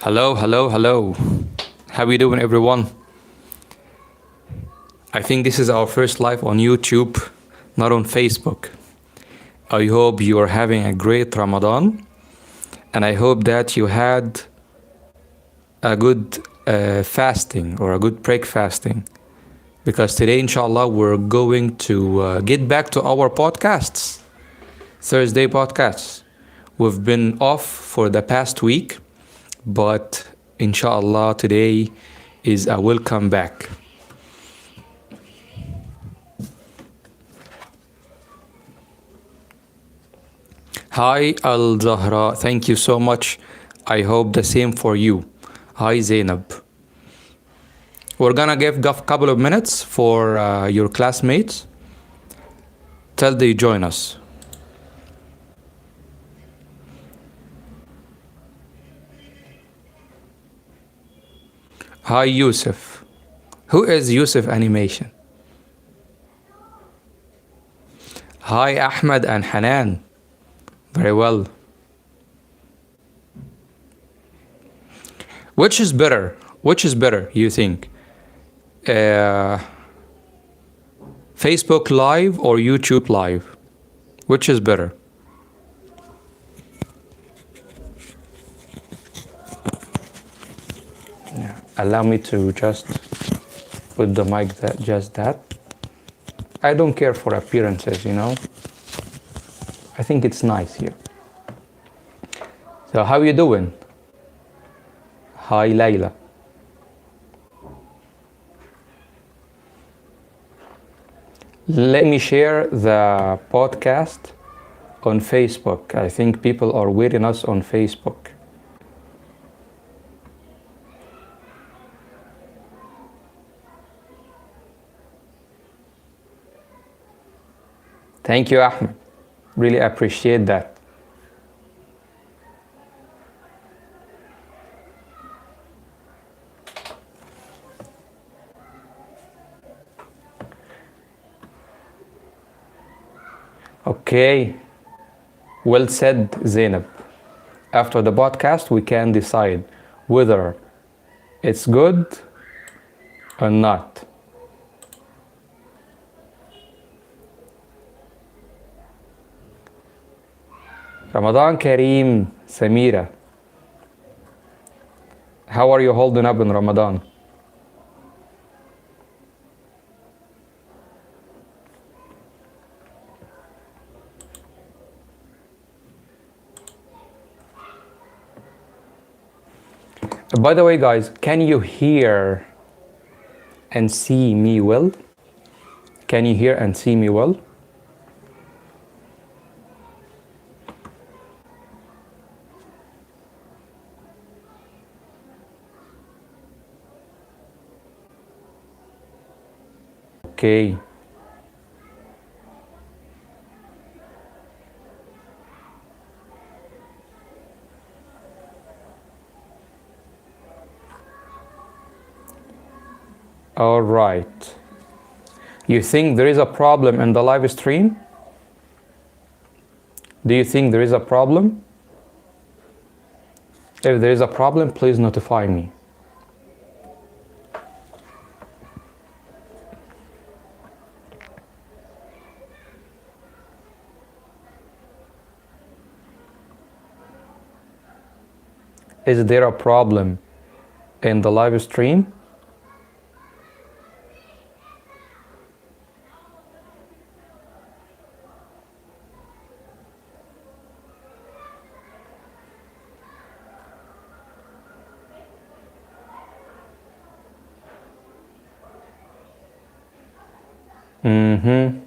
Hello, hello, hello. How you doing, everyone? I think this is our first live on YouTube, not on Facebook. I hope you are having a great Ramadan, and I hope that you had a good fasting or a good break fasting. Because today, inshallah, we're going to get back to our podcasts, Thursday podcasts. We've been off for the past week, but inshallah, today is a welcome back. Hi Al Zahra, thank you so much. I hope the same for you. Hi Zainab. We're gonna give a couple of minutes for your classmates till they join us. Hi Yusuf. Who is Yusuf Animation? Hi Ahmed and Hanan. Very well. Which is better? Which is better, you think? Facebook Live or YouTube Live? Which is better? Yeah. Allow me to just put the mic just that. I don't care for appearances, you know. I think it's nice here. So how you doing? Hi Layla. Let me share the podcast on Facebook. I think people are waiting us on Facebook. Thank you, Ahmed. Really appreciate that. Okay. Well said, Zainab. After the podcast, we can decide whether it's good or not. Ramadan Kareem, Samira. How are you holding up in Ramadan? By the way, guys, can you hear and see me well? Can you hear and see me well? Okay. All right. You think there is a problem in the live stream? Do you think there is a problem? If there is a problem, please notify me. Is there a problem in the live stream? Mm-hmm.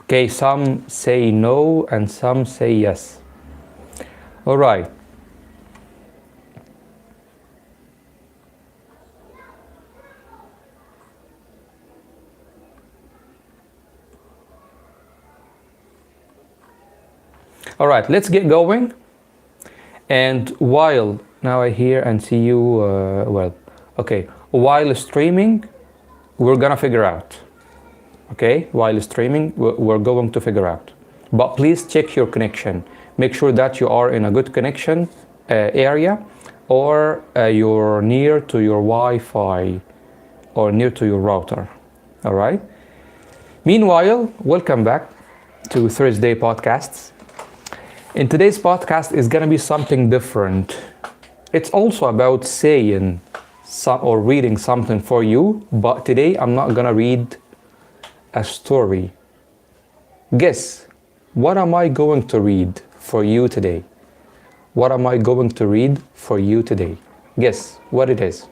Okay, some say no and some say yes. All right. All right, let's get going. And while now I hear and see you, well, okay, while streaming, we're gonna figure out. okay, while streaming, we're going to figure out. But please check your connection. Make sure that you are in a good connection area, or you're near to your Wi-Fi or near to your router. All right. Meanwhile, welcome back to Thursday podcasts. In today's podcast is gonna be something different. It's also about saying or reading something for you, but today I'm not gonna read a story. Guess, what am I going to read for you today? What am I going to read for you today? Guess what it is.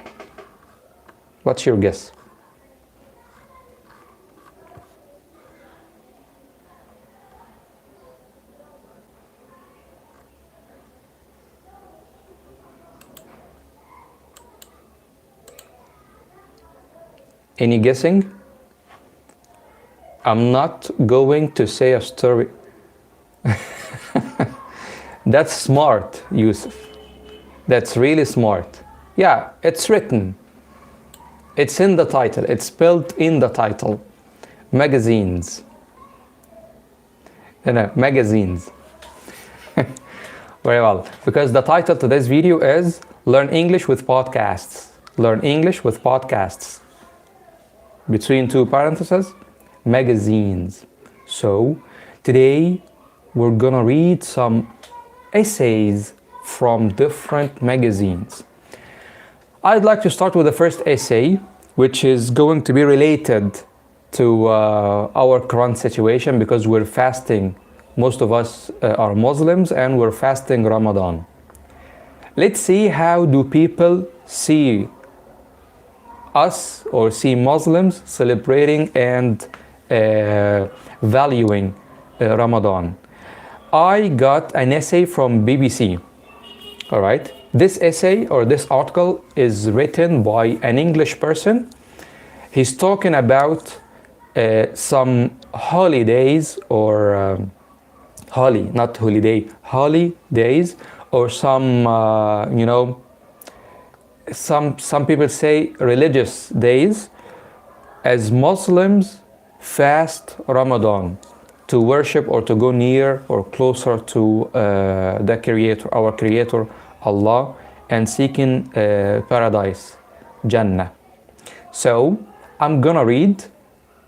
What's your guess? Any guessing? I'm not going to say a story. That's smart, Yusuf. That's really smart. Yeah, it's written. It's in the title. It's spelled in the title. Magazines. No, magazines. Very well. Because the title to this video is Learn English with Podcasts. Learn English with Podcasts. Between two parentheses, magazines. So today we're gonna read some essays from different magazines. I'd like to start with the first essay, which is going to be related to our current situation, because we're fasting. Most of us are Muslims and we're fasting Ramadan. Let's see, how do people see us or see Muslims celebrating and valuing Ramadan. I got an essay from BBC. All right. This essay or this article is written by an English person. He's talking about some holidays or holidays, or some some people say religious days, as Muslims fast Ramadan to worship or to go near or closer to the Creator, our Creator Allah, and seeking paradise, Jannah. So I'm gonna read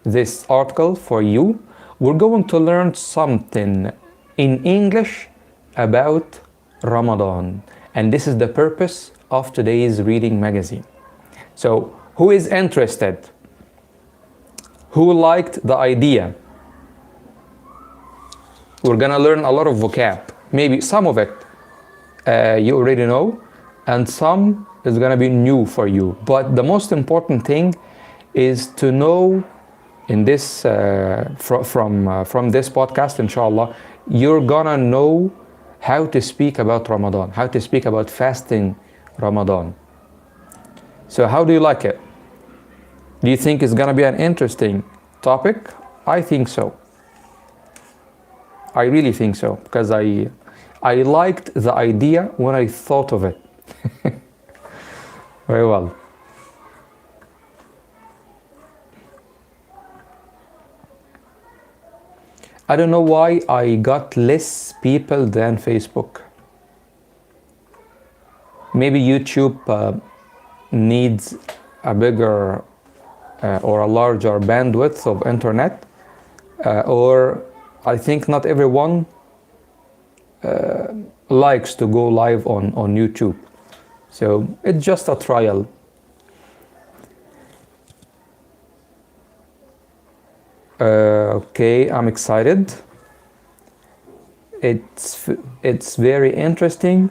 this article for you. We're going to learn something in English about Ramadan, and this is the purpose of today's reading magazine. So who is interested? Who liked the idea? We're gonna learn a lot of vocab. Maybe some of it you already know, and some is gonna be new for you. But the most important thing is to know in this from this podcast, inshallah, you're gonna know how to speak about Ramadan, how to speak about fasting Ramadan. So how do you like it? Do you think it's gonna be an interesting topic? I think so. I really think so, because I liked the idea when I thought of it. Very well. I don't know why I got less people than Facebook. Maybe YouTube needs a bigger or a larger bandwidth of internet, or I think not everyone likes to go live on YouTube. So it's just a trial. Okay, I'm excited. It's very interesting.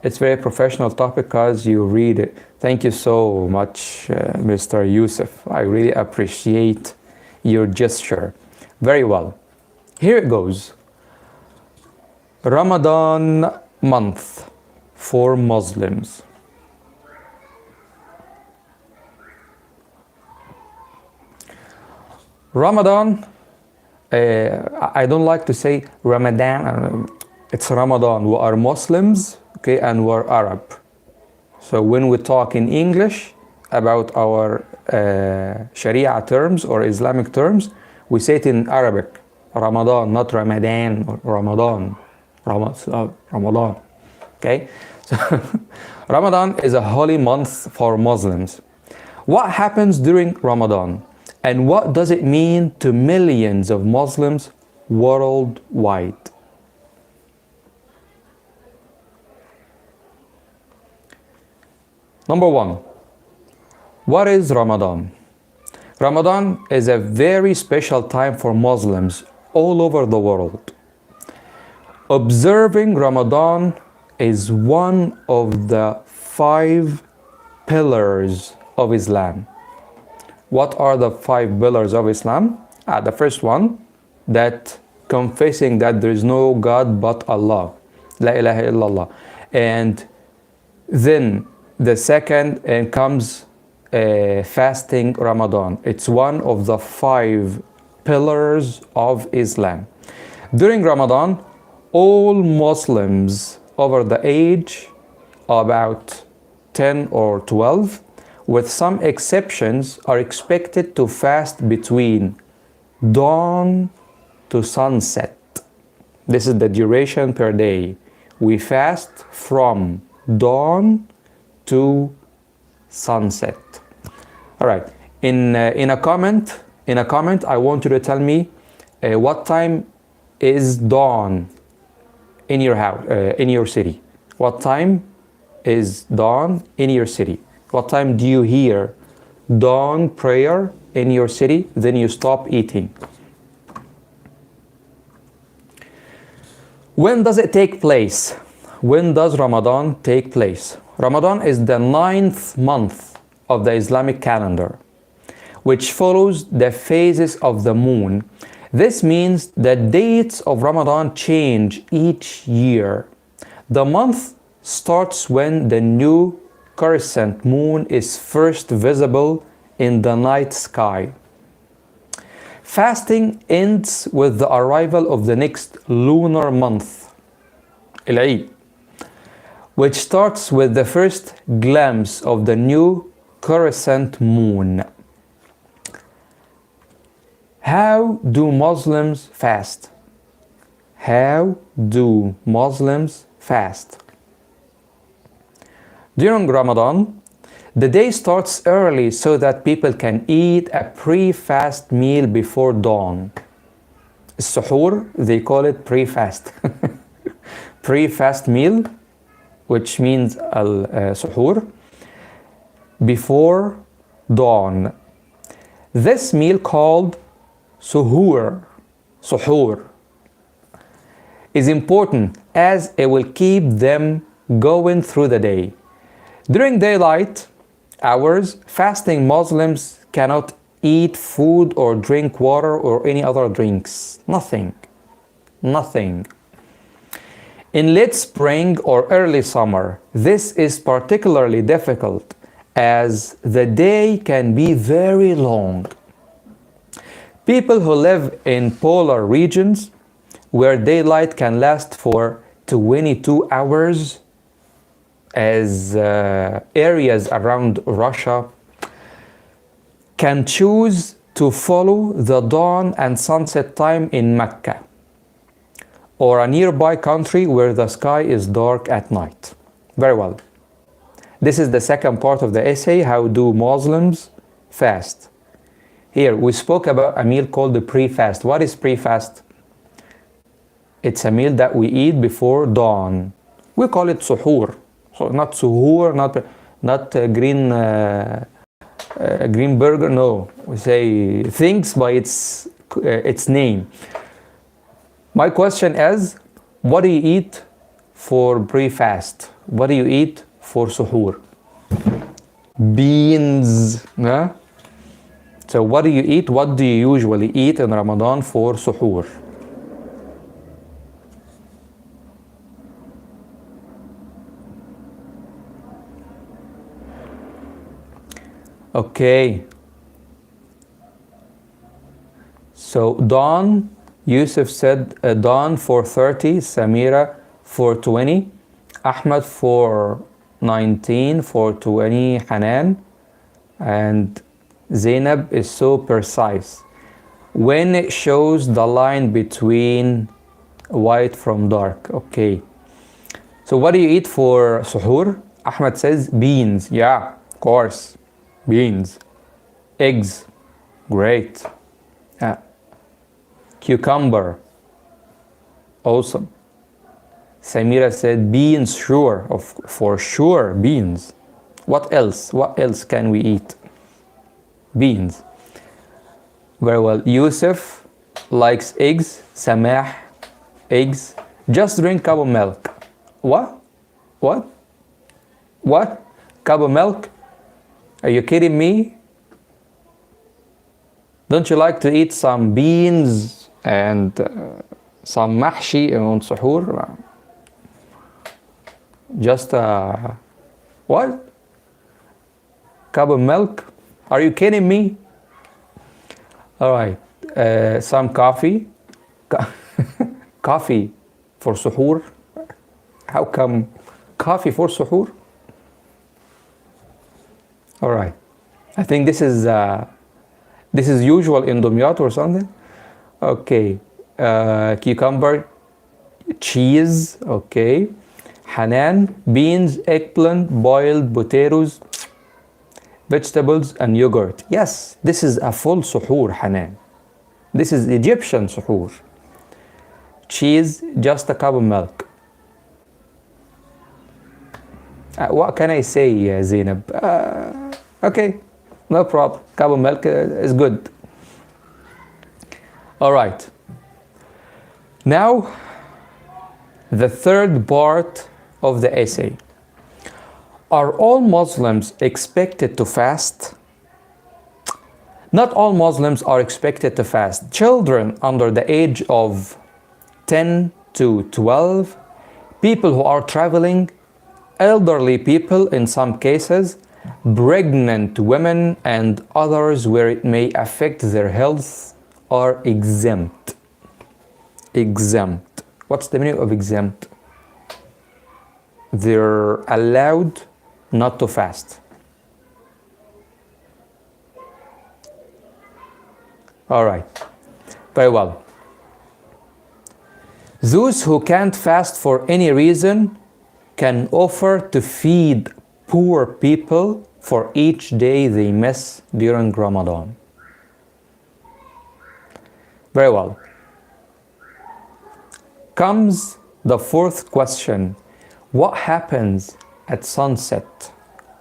It's very professional topic because you read it. Thank you so much, Mr. Yusuf. I really appreciate your gesture. Very well. Here it goes. Ramadan month for Muslims. Ramadan, I don't like to say Ramadan, it's Ramadan. We are Muslims, okay, and we're Arab. So when we talk in English about our Sharia terms or Islamic terms, we say it in Arabic, Ramadan, not Ramadan or Ramadan. Ramadan. Okay? So Ramadan is a holy month for Muslims. What happens during Ramadan? And what does it mean to millions of Muslims worldwide? Number one, what is Ramadan? Ramadan is a very special time for Muslims all over the world. Observing Ramadan is one of the 5 pillars of Islam. What are the 5 pillars of Islam? The first one, that confessing that there is no God but Allah, La ilaha illallah. And then the second comes fasting Ramadan. It's one of the 5 pillars of Islam. During Ramadan, all Muslims over the age about 10 or 12, with some exceptions, are expected to fast between dawn to sunset. This is the duration per day. We fast from dawn to sunset. All right. In a comment, I want you to tell me what time is dawn in your house, in your city. What time is dawn in your city? What time do you hear dawn prayer in your city? Then you stop eating. When does it take place? When does Ramadan take place? Ramadan is the 9th month of the Islamic calendar, which follows the phases of the moon. This means the dates of Ramadan change each year. The month starts when the new crescent moon is first visible in the night sky. Fasting ends with the arrival of the next lunar month, Al-Eid, which starts with the first glimpse of the new crescent moon. How do Muslims fast? How do Muslims fast? During Ramadan, the day starts early so that people can eat a pre-fast meal before dawn. Suhoor, they call it pre-fast. Pre-fast meal, which means suhoor, before dawn. This meal called suhoor is important as it will keep them going through the day. During daylight hours, fasting Muslims cannot eat food or drink water or any other drinks. Nothing. In late spring or early summer, this is particularly difficult as the day can be very long. People who live in polar regions where daylight can last for 22 hours, as areas around Russia, can choose to follow the dawn and sunset time in Mecca or a nearby country where the sky is dark at night. Very well. This is the second part of the essay, how do Muslims fast? Here, we spoke about a meal called the pre-fast. What is pre-fast? It's a meal that we eat before dawn. We call it suhoor. So not suhoor, not green burger. No, we say things by its name. My question is, what do you eat for pre-fast? What do you eat for suhoor? Beans. Yeah? So what do you eat? What do you usually eat in Ramadan for suhoor? Okay. So dawn, Yusuf said dawn for 30, Samira for 20, Ahmed for 19, for 20, Hanan, and Zainab is so precise. When it shows the line between white from dark. Okay. So what do you eat for suhoor? Ahmed says beans. Yeah, of course. Beans. Eggs. Great. Cucumber. Awesome. Samira said beans, sure. For sure, beans. What else? What else can we eat? Beans. Very well. Yusuf likes eggs. Samah, eggs. Just drink cup of milk. What? What? What? Cup of milk? Are you kidding me? Don't you like to eat some beans and some mahshi on suhoor? Just what? Cup of milk? Are you kidding me? All right, some coffee. Coffee for suhoor? How come coffee for suhoor? All right, I think this is usual in Dumyat or something. Okay, cucumber, cheese. Okay, Hanan, beans, eggplant, boiled potatoes, vegetables, and yogurt. Yes, this is a full suhoor, Hanan. This is Egyptian suhoor. Cheese, just a cup of milk. What can I say, Zainab? Okay, no problem. Cup of milk is good. All right. Now, the third part of the essay. Are all Muslims expected to fast? Not all Muslims are expected to fast. Children under the age of 10 to 12, people who are traveling, elderly people in some cases, pregnant women, and others where it may affect their health are exempt. Exempt. What's the meaning of exempt? They're allowed not to fast. All right, very well. Those who can't fast for any reason can offer to feed poor people for each day they miss during Ramadan. Very well. Comes the fourth question. What happens at sunset?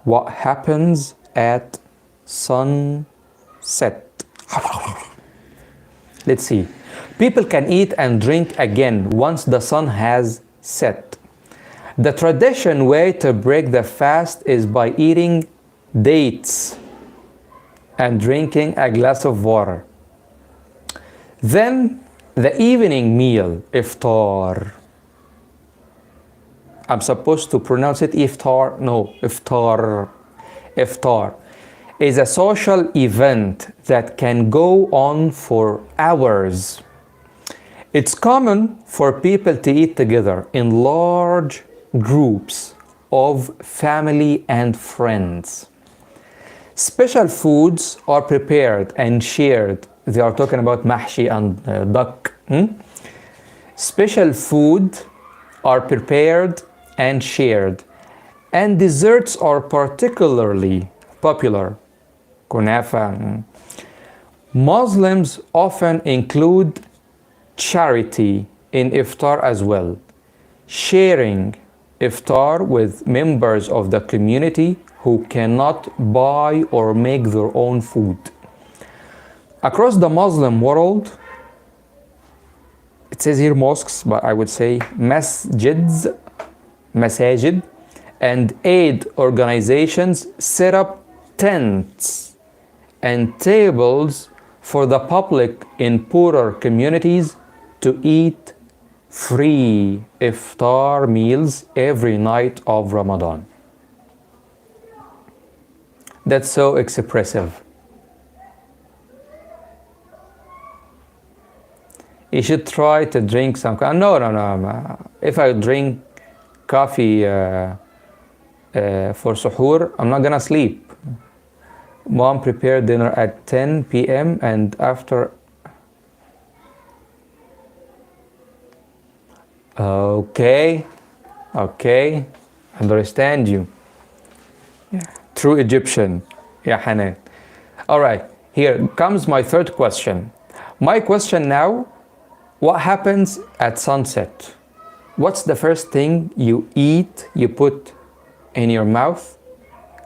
What happens at sunset? Let's see. People can eat and drink again once the sun has set. The tradition way to break the fast is by eating dates and drinking a glass of water. Then the evening meal, iftar. I'm supposed to pronounce it iftar? No, iftar. Iftar is a social event that can go on for hours. It's common for people to eat together in large groups of family and friends. Special foods are prepared and shared. They are talking about mahshi and duck. Special food are prepared and shared. And desserts are particularly popular. Kunafa. Muslims often include charity in iftar as well, sharing iftar with members of the community who cannot buy or make their own food. Across the Muslim world, it says here mosques, but I would say masajid, and aid organizations set up tents and tables for the public in poorer communities to eat free iftar meals every night of Ramadan. That's so expressive. You should try to drink some. No. If I drink coffee for suhoor, I'm not gonna sleep. Mom prepared dinner at 10 p.m. and after. Okay, okay, understand you. Yeah. True Egyptian. Yeah, Hanan. All right, here comes my third question. My question now, what happens at sunset? What's the first thing you eat, you put in your mouth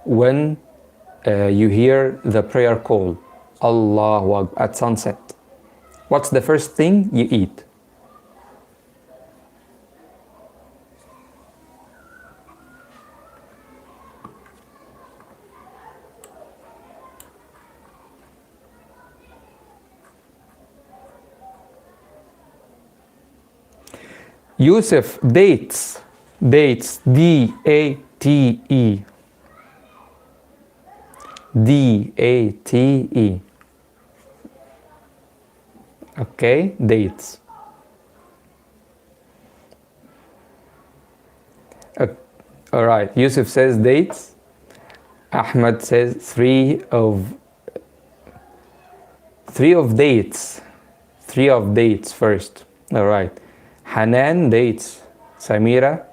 when you hear the prayer call? Allahu Akbar at sunset. What's the first thing you eat? Yusuf, dates. Dates. D-A-T-E. D-A-T-E. Okay, dates. All right, Yusuf says dates. Ahmed says three of dates. Three of dates first. All right. Hanan, dates. Samira,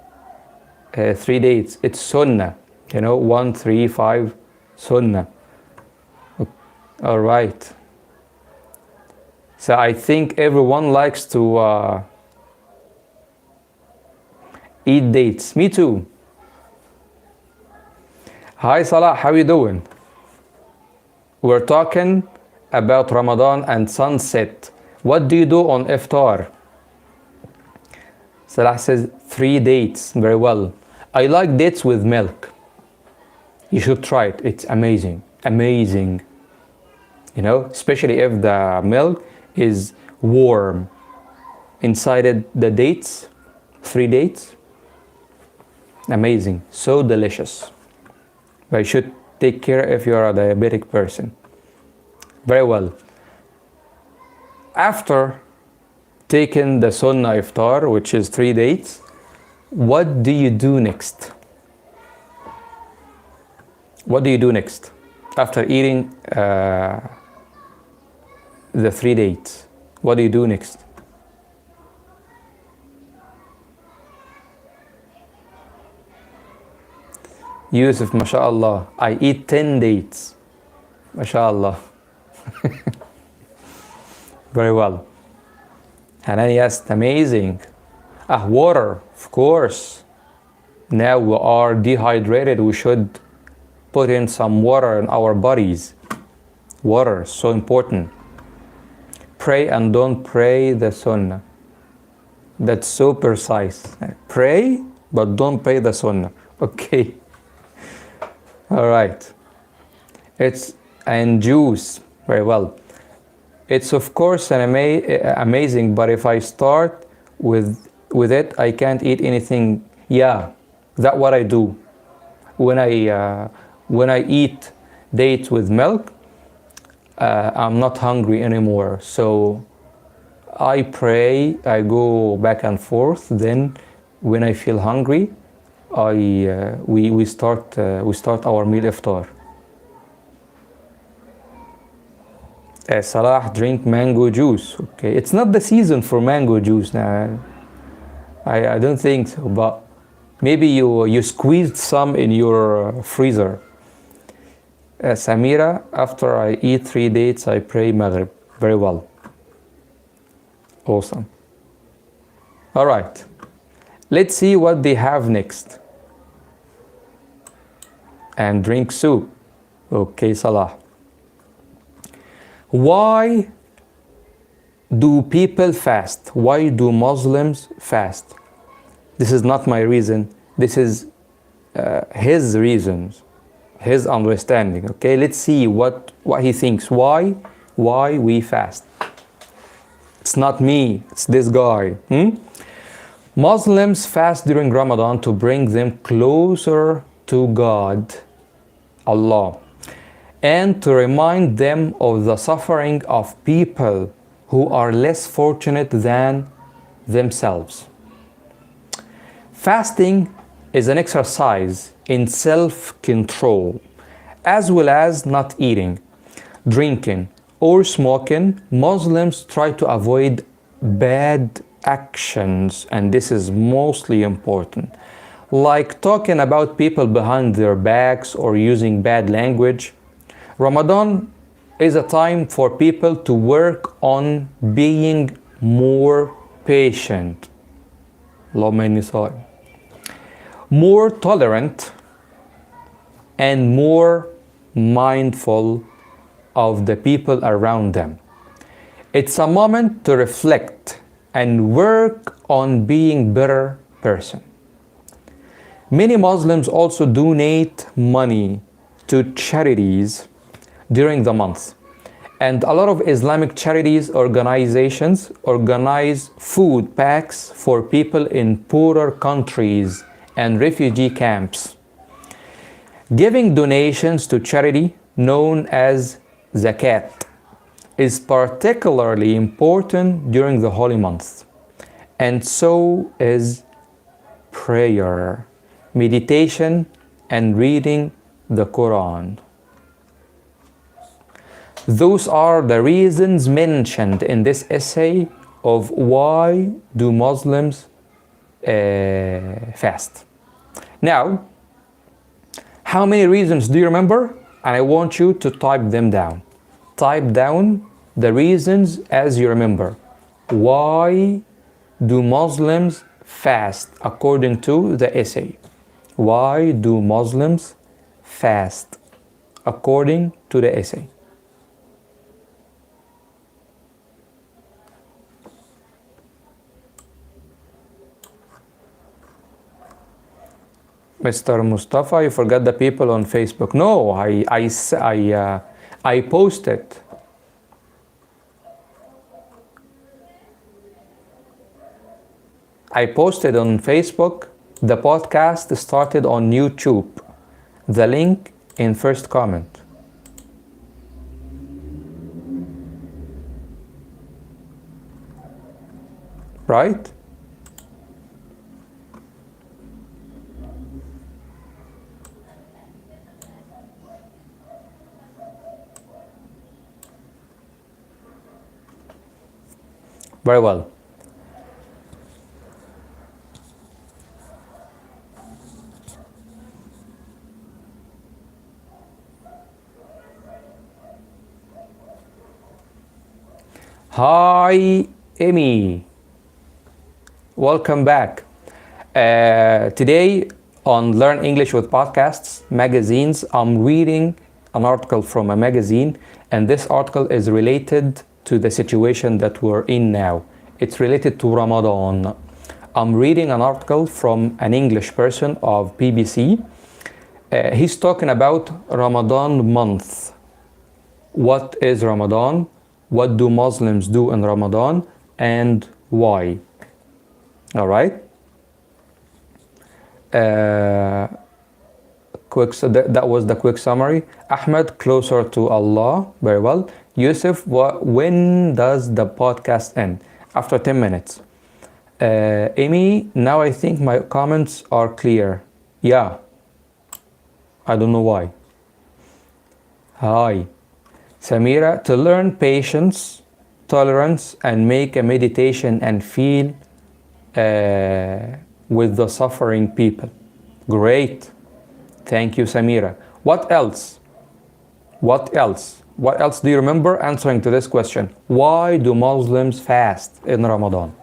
3 dates. It's sunnah. 1, 3, 5, sunnah. All right. So I think everyone likes to eat dates. Me too. Hi Salah, how you doing? We're talking about Ramadan and sunset. What do you do on iftar? Salah says 3 dates. Very well. I like dates with milk. You should try it. It's amazing. Amazing. Especially if the milk is warm. Inside it, the dates, 3 dates. Amazing. So delicious. But you should take care if you're a diabetic person. Very well. After taking the sunnah iftar, which is 3 dates, what do you do next? What do you do next after eating the 3 dates? What do you do next? Yusuf, mashallah, I eat 10 dates. Mashallah. Very well. Hanan, yes, amazing. Water, of course. Now we are dehydrated. We should put in some water in our bodies. Water, so important. Pray and don't pray the sunnah. That's so precise. Pray, but don't pray the sunnah. Okay. All right. And juice. Very well. It's of course an amazing, but if I start with it, I can't eat anything. Yeah, that's what I do. When I eat dates with milk, I'm not hungry anymore. So I pray, I go back and forth. Then, when I feel hungry, we start our meal iftar. Salah, drink mango juice. Okay, it's not the season for mango juice now. I don't think so, but maybe you squeezed some in your freezer. Samira, after I eat 3 dates, I pray Maghrib. Very well. Awesome. All right. Let's see what they have next. And drink soup. Okay, Salah. Why do people fast? Why do Muslims fast? This is not my reason. This is his reasons, his understanding. Okay, let's see what he thinks. Why we fast? It's not me. It's this guy. Muslims fast during Ramadan to bring them closer to God, Allah, and to remind them of the suffering of people who are less fortunate than themselves. Fasting is an exercise in self-control as well as not eating, drinking, or smoking. Muslims try to avoid bad actions, and this is mostly important, like talking about people behind their backs or using bad language. Ramadan is a time for people to work on being more patient, اللهم إني صائم, more tolerant, and more mindful of the people around them. It's a moment to reflect and work on being better person. Many Muslims also donate money to charities during the month. And a lot of Islamic charities organizations organize food packs for people in poorer countries and refugee camps. Giving donations to charity, known as zakat, is particularly important during the holy months. And so is prayer, meditation, and reading the Quran. Those are the reasons mentioned in this essay of why do Muslims fast. Now, how many reasons do you remember? And I want you to type them down. Type down the reasons as you remember. Why do Muslims fast according to the essay? Why do Muslims fast according to the essay? Mr. Mustafa, you forgot the people on Facebook. No, I posted. I posted on Facebook. The podcast started on YouTube. The link in first comment. Right? Very well. Hi, Amy. Welcome back. Today on Learn English with Podcasts magazines, I'm reading an article from a magazine, and this article is related to the situation that we're in now. It's related to Ramadan. I'm reading an article from an English person of BBC. He's talking about Ramadan month. What is Ramadan? What do Muslims do in Ramadan? And why? All right. So that was the quick summary. Ahmed, closer to Allah. Very well. Yusuf, when does the podcast end? After 10 minutes. Amy, now I think my comments are clear. Yeah. I don't know why. Hi. Samira, to learn patience, tolerance, and make a meditation and feel with the suffering people. Great. Thank you, Samira. What else? What else? What else do you remember answering to this question? Why do Muslims fast in Ramadan?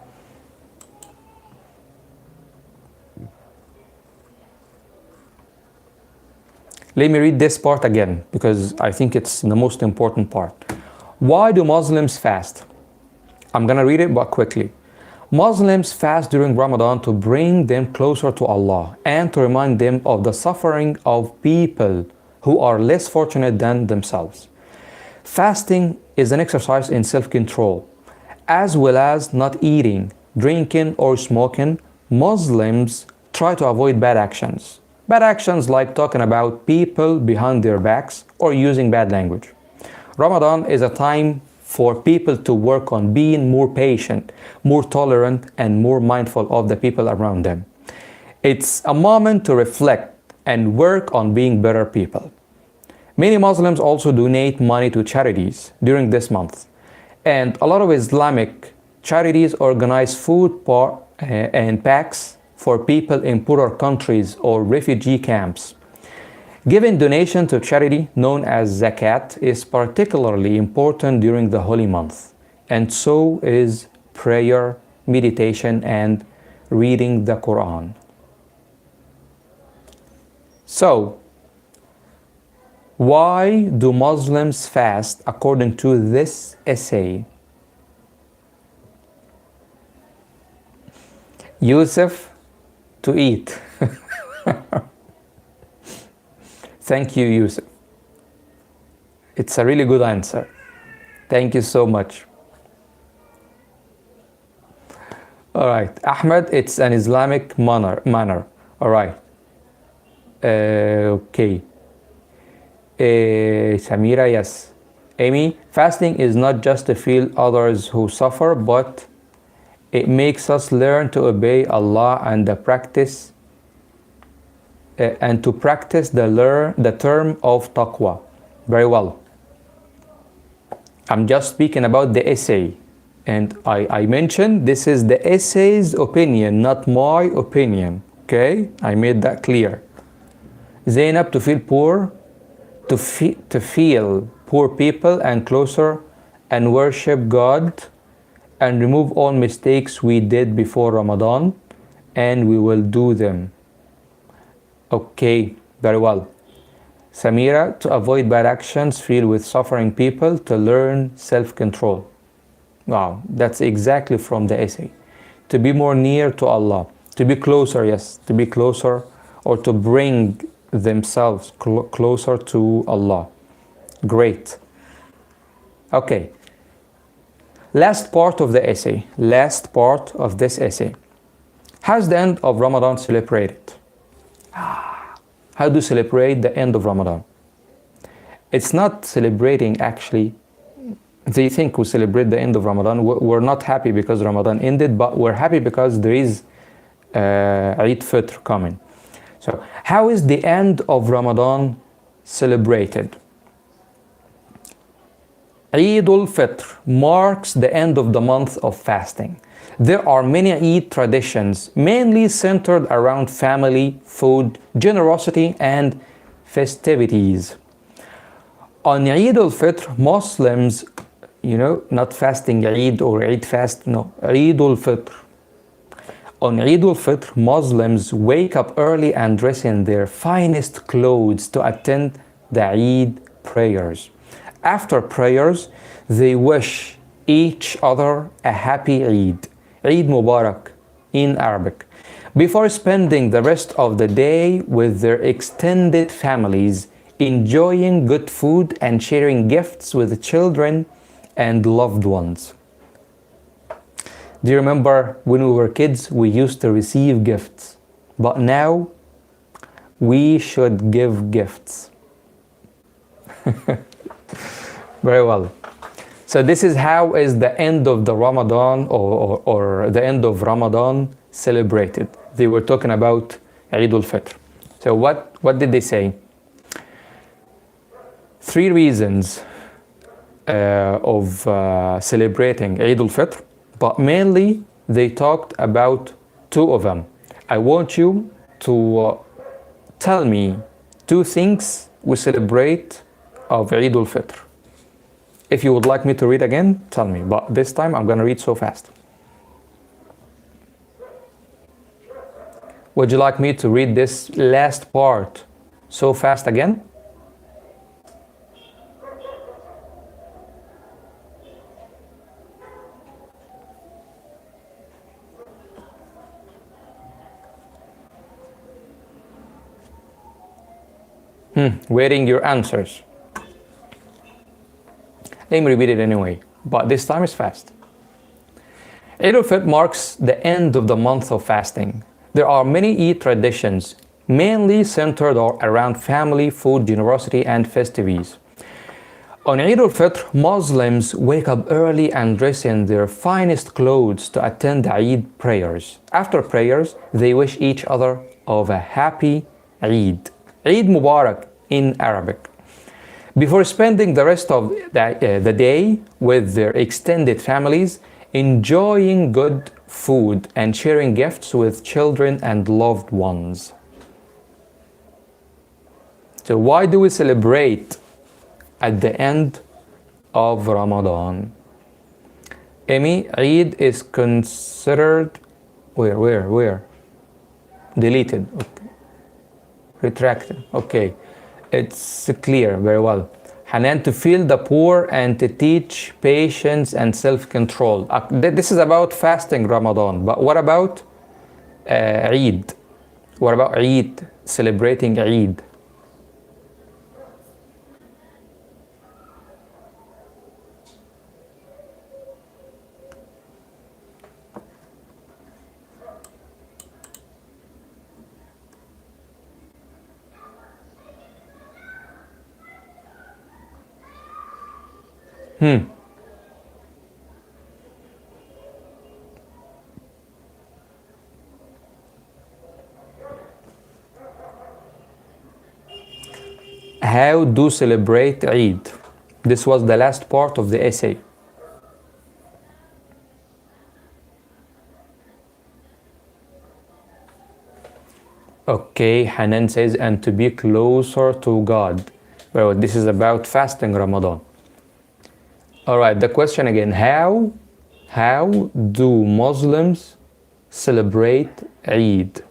Let me read this part again because I think it's the most important part. Why do Muslims fast? I'm gonna read it but quickly. Muslims fast during Ramadan to bring them closer to Allah and to remind them of the suffering of people who are less fortunate than themselves. Fasting is an exercise in self-control. As well as not eating, drinking, or smoking, Muslims try to avoid bad actions. Bad actions like talking about people behind their backs or using bad language. Ramadan is a time for people to work on being more patient, more tolerant, and more mindful of the people around them. It's a moment to reflect and work on being better people. Many Muslims also donate money to charities during this month. And a lot of Islamic charities organize and packs for people in poorer countries or refugee camps. Giving donation to charity known as zakat is particularly important during the holy month, and so is prayer, meditation, and reading the Quran. So, why do Muslims fast according to this essay? Yusuf, to eat. Thank you, Yusuf. It's a really good answer. Thank you so much. All right, Ahmed, it's an Islamic manner. All right. Okay. Samira, yes. Amy, fasting is not just to feel others who suffer, but it makes us learn to obey Allah and to practice the term of taqwa. Very well. I'm just speaking about the essay, and I mentioned this is the essay's opinion, not my opinion. Okay, I made that clear. Zainab, to feel poor, to feel poor people and closer and worship God and remove all mistakes we did before Ramadan, and we will do them. Okay, very well. Samira, to avoid bad actions, feel with suffering people, to learn self-control. Wow, that's exactly from the essay. To be more near to Allah, to be closer, yes, to be closer, or to bring themselves closer to Allah. Great. Okay. Last part of the essay. Last part of this essay. How's the end of Ramadan celebrated? How do you celebrate the end of Ramadan? It's not celebrating actually. They think we celebrate the end of Ramadan. We're not happy because Ramadan ended, but we're happy because there is Eid Fitr coming. So, how is the end of Ramadan celebrated? Eid al-Fitr marks the end of the month of fasting. There are many Eid traditions, mainly centered around family, food, generosity, and festivities. On Eid al-Fitr, Muslims, not fasting Eid or Eid fast, no, Eid al-Fitr. On Eid al-Fitr, Muslims wake up early and dress in their finest clothes to attend the Eid prayers. After prayers, they wish each other a happy Eid, Eid Mubarak in Arabic, before spending the rest of the day with their extended families, enjoying good food and sharing gifts with the children and loved ones. Do you remember when we were kids, we used to receive gifts, but now we should give gifts. Very well. So this is how is the end of the Ramadan or the end of Ramadan celebrated. They were talking about Eid al-Fitr. So what did they say? 3 reasons of celebrating Eid al-Fitr, but mainly they talked about 2 of them. I want you to tell me 2 things we celebrate of Eid al-Fitr. If you would like me to read again, tell me, but this time I'm gonna read so fast. Would you like me to read this last part so fast again? Waiting your answers. Let me repeat it anyway, but this time is fast. Eid al-Fitr marks the end of the month of fasting. There are many Eid traditions, mainly centered around family, food, generosity, and festivities. On Eid al-Fitr, Muslims wake up early and dress in their finest clothes to attend the Eid prayers. After prayers, they wish each other of a happy Eid, Eid Mubarak in Arabic, before spending the rest of the day with their extended families, enjoying good food and sharing gifts with children and loved ones. So why do we celebrate at the end of Ramadan? Amy, Eid is considered where? Deleted. Okay. Retracted. Okay. It's clear. Very well. Hanan, to feel the poor and to teach patience and self-control. This is about fasting Ramadan. But what about Eid? What about Eid? Celebrating Eid. How do celebrate Eid? This was the last part of the essay. Okay, Hanan says, and to be closer to God. Well, this is about fasting Ramadan. All right, the question again, how do Muslims celebrate Eid?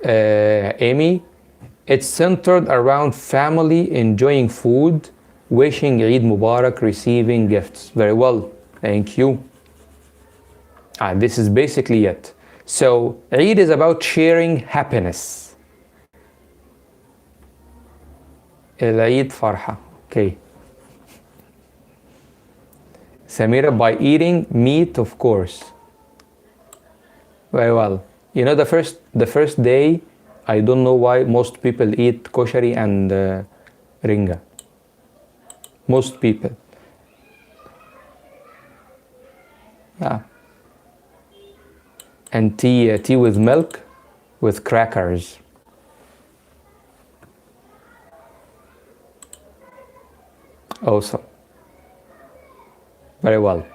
Amy, it's centered around family, enjoying food, wishing Eid Mubarak, receiving gifts. Very well, thank you. This is basically it. So Eid is about sharing happiness. Eid farha. Okay. Samira, by eating meat, of course. Very well. You know, the first day, I don't know why most people eat koshari and ringa. Most people. Yeah. And tea with milk, with crackers. Awesome. Very well.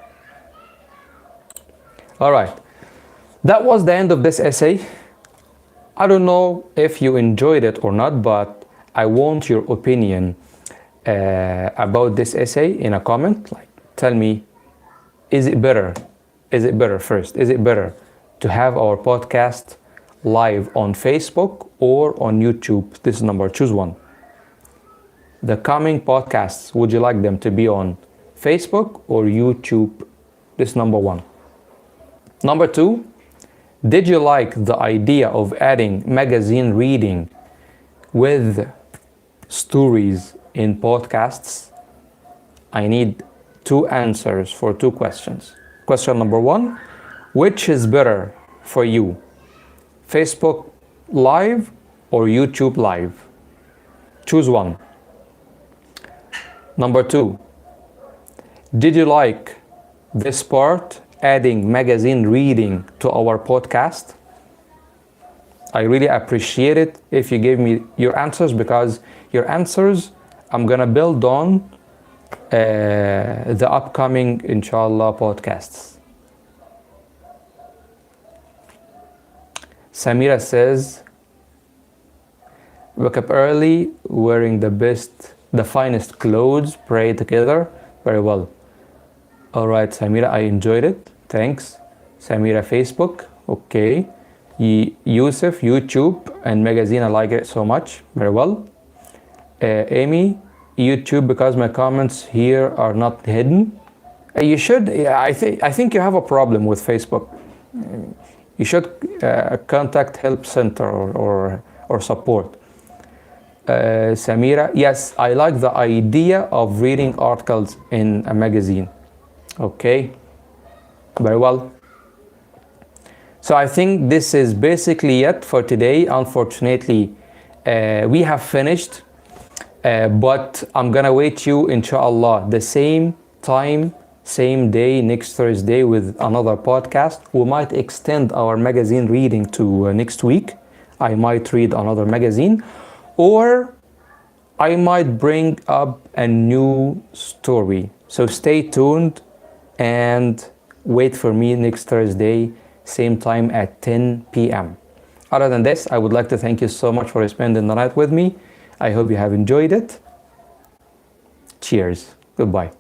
All right. That was the end of this essay. I don't know if you enjoyed it or not, but I want your opinion about this essay in a comment. Like, tell me, is it better? Is it better first? Is it better to have our podcast live on Facebook or on YouTube? This is number, choose one. The coming podcasts, would you like them to be on Facebook or YouTube? This is number one. Number two, did you like the idea of adding magazine reading with stories in podcasts? I need two answers for two questions. Question number one, which is better for you, Facebook Live or YouTube Live? Choose one. Number two, did you like this part, adding magazine reading to our podcast? I really appreciate it if you give me your answers, because your answers I'm gonna build on the upcoming, inshallah, podcasts. Samira says, wake up early, wearing the finest clothes, pray together. Very well. All right, Samira, I enjoyed it. Thanks. Samira, Facebook. Okay. Yusuf, YouTube and magazine, I like it so much. Very well. Amy, YouTube, because my comments here are not hidden. You should, I think you have a problem with Facebook. You should contact help center or support. Samira, yes, I like the idea of reading articles in a magazine. Okay, very well. So I think this is basically it for today. Unfortunately, we have finished, but I'm gonna wait you, inshallah, the same time, same day, next Thursday with another podcast. We might extend our magazine reading to next week. I might read another magazine, or I might bring up a new story. So stay tuned and wait for me next Thursday, same time at 10 p.m. Other than this, I would like to thank you so much for spending the night with me. I hope you have enjoyed it. Cheers. Goodbye.